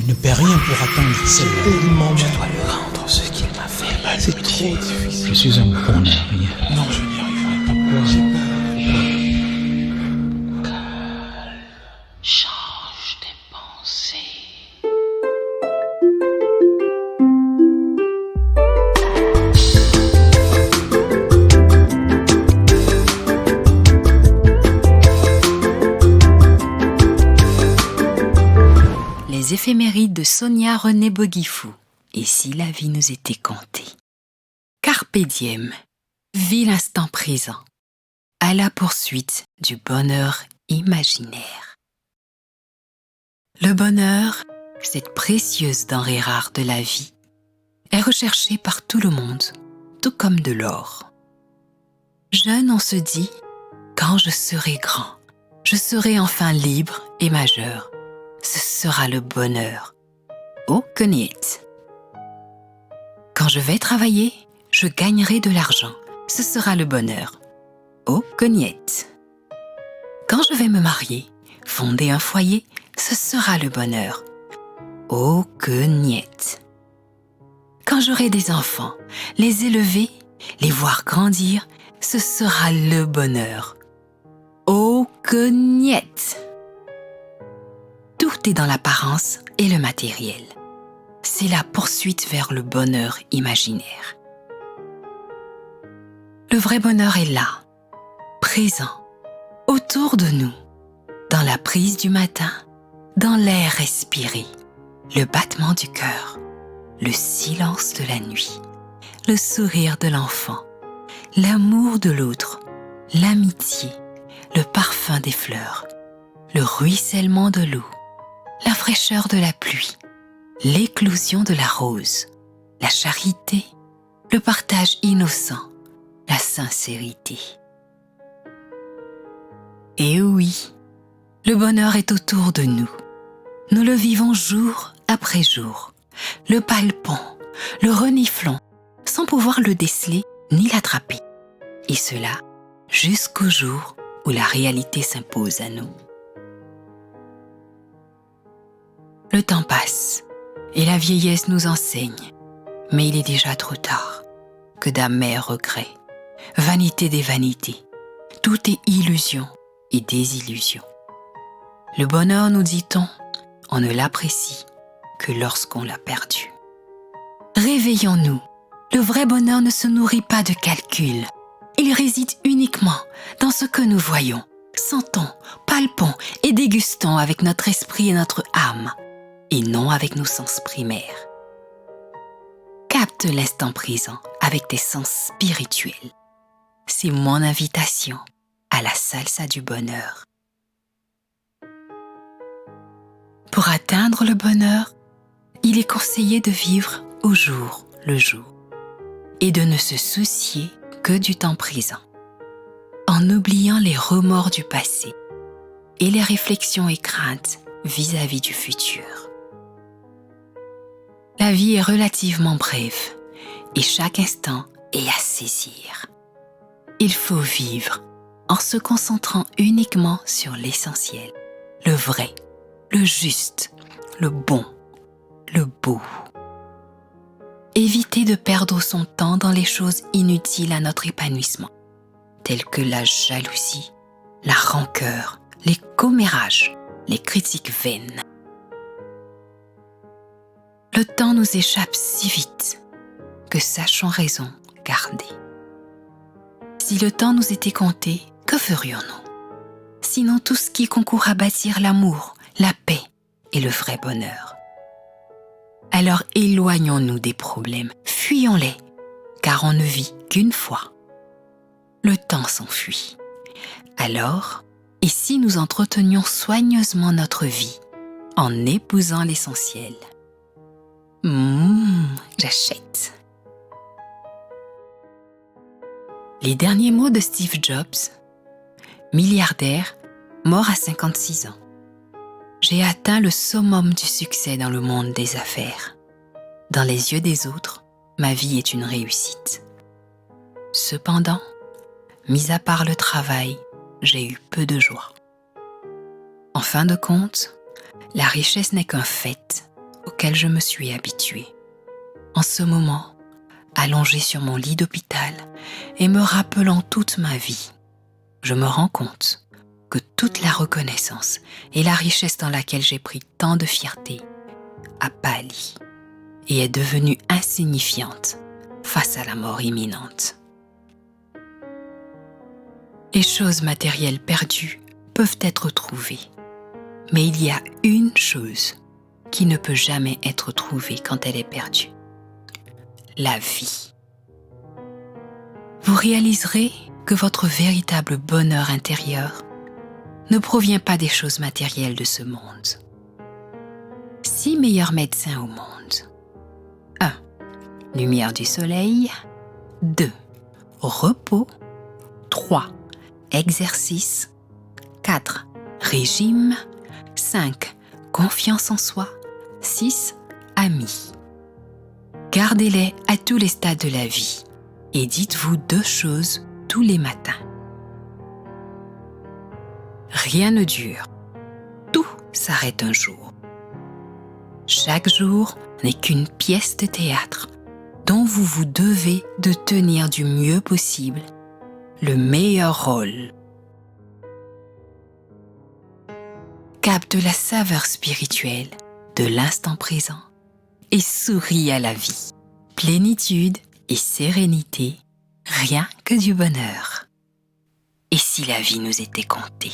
Elle ne paie rien pour attendre celle-là. Je dois lui rendre ce qu'il m'a fait. C'est trop difficile. Je suis un bon rien. Non, je n'y arriverai pas. Pourquoi? J'ai peur. Change tes pensées. Les éphémérides de Sonia Renée Boguifou. Et si la vie nous était comptée? Carpe diem, vis l'instant présent, à la poursuite du bonheur imaginaire. Le bonheur, cette précieuse denrée rare de la vie, est recherché par tout le monde, tout comme de l'or. Jeune, on se dit, quand je serai grand, je serai enfin libre et majeur. Ce sera le bonheur. Oh, que niet! Quand je vais travailler, je gagnerai de l'argent. Ce sera le bonheur. Oh, que niet! Quand je vais me marier, fonder un foyer, ce sera le bonheur. Oh, que niet! Quand j'aurai des enfants, les élever, les voir grandir, ce sera le bonheur. Oh, que niet! Tout est dans l'apparence et le matériel. C'est la poursuite vers le bonheur imaginaire. Le vrai bonheur est là, présent, autour de nous, dans la brise du matin, dans l'air respiré, le battement du cœur, le silence de la nuit, le sourire de l'enfant, l'amour de l'autre, l'amitié, le parfum des fleurs, le ruissellement de l'eau, la fraîcheur de la pluie, l'éclosion de la rose, la charité, le partage innocent, la sincérité. Et oui, le bonheur est autour de nous. Nous le vivons jour après jour, le palpons, le reniflons, sans pouvoir le déceler ni l'attraper. Et cela jusqu'au jour où la réalité s'impose à nous. Le temps passe et la vieillesse nous enseigne, mais il est déjà trop tard. Que d'amers regrets, vanité des vanités, tout est illusion et désillusion. Le bonheur, nous dit-on, on ne l'apprécie que lorsqu'on l'a perdu. Réveillons-nous, le vrai bonheur ne se nourrit pas de calculs. Il réside uniquement dans ce que nous voyons, sentons, palpons et dégustons avec notre esprit et notre âme, et non avec nos sens primaires. Capte l'instant présent avec tes sens spirituels. C'est mon invitation à la salsa du bonheur. Pour atteindre le bonheur, il est conseillé de vivre au jour le jour et de ne se soucier que du temps présent, en oubliant les remords du passé et les réflexions et craintes vis-à-vis du futur. La vie est relativement brève et chaque instant est à saisir. Il faut vivre en se concentrant uniquement sur l'essentiel, le vrai, le juste, le bon, le beau. Éviter de perdre son temps dans les choses inutiles à notre épanouissement, telles que la jalousie, la rancœur, les commérages, les critiques vaines. Le temps nous échappe si vite que sachons raison garder. Si le temps nous était compté, que ferions-nous? Sinon tout ce qui concourt à bâtir l'amour, la paix et le vrai bonheur. Alors éloignons-nous des problèmes, fuyons-les, car on ne vit qu'une fois. Le temps s'enfuit. Alors, et si nous entretenions soigneusement notre vie en épousant l'essentiel? J'achète. Les derniers mots de Steve Jobs, milliardaire, mort à 56 ans. J'ai atteint le summum du succès dans le monde des affaires. Dans les yeux des autres, ma vie est une réussite. Cependant, mis à part le travail, j'ai eu peu de joie. En fin de compte, la richesse n'est qu'un fait auquel je me suis habituée. En ce moment, allongée sur mon lit d'hôpital et me rappelant toute ma vie, je me rends compte que toute la reconnaissance et la richesse dans laquelle j'ai pris tant de fierté a pâli et est devenue insignifiante face à la mort imminente. Les choses matérielles perdues peuvent être trouvées, mais il y a une chose qui ne peut jamais être trouvée quand elle est perdue: la vie. Vous réaliserez que votre véritable bonheur intérieur ne provient pas des choses matérielles de ce monde. 6 meilleurs médecins au monde. 1. Lumière du soleil. 2. Repos. 3. Exercice. 4. Régime. 5. Confiance en soi. 6. Amis. Gardez-les à tous les stades de la vie et dites-vous 2 choses tous les matins. Rien ne dure. Tout s'arrête un jour. Chaque jour n'est qu'une pièce de théâtre dont vous vous devez de tenir du mieux possible le meilleur rôle. Capte la saveur spirituelle de l'instant présent et souris à la vie. Plénitude et sérénité, rien que du bonheur. Et si la vie nous était comptée ?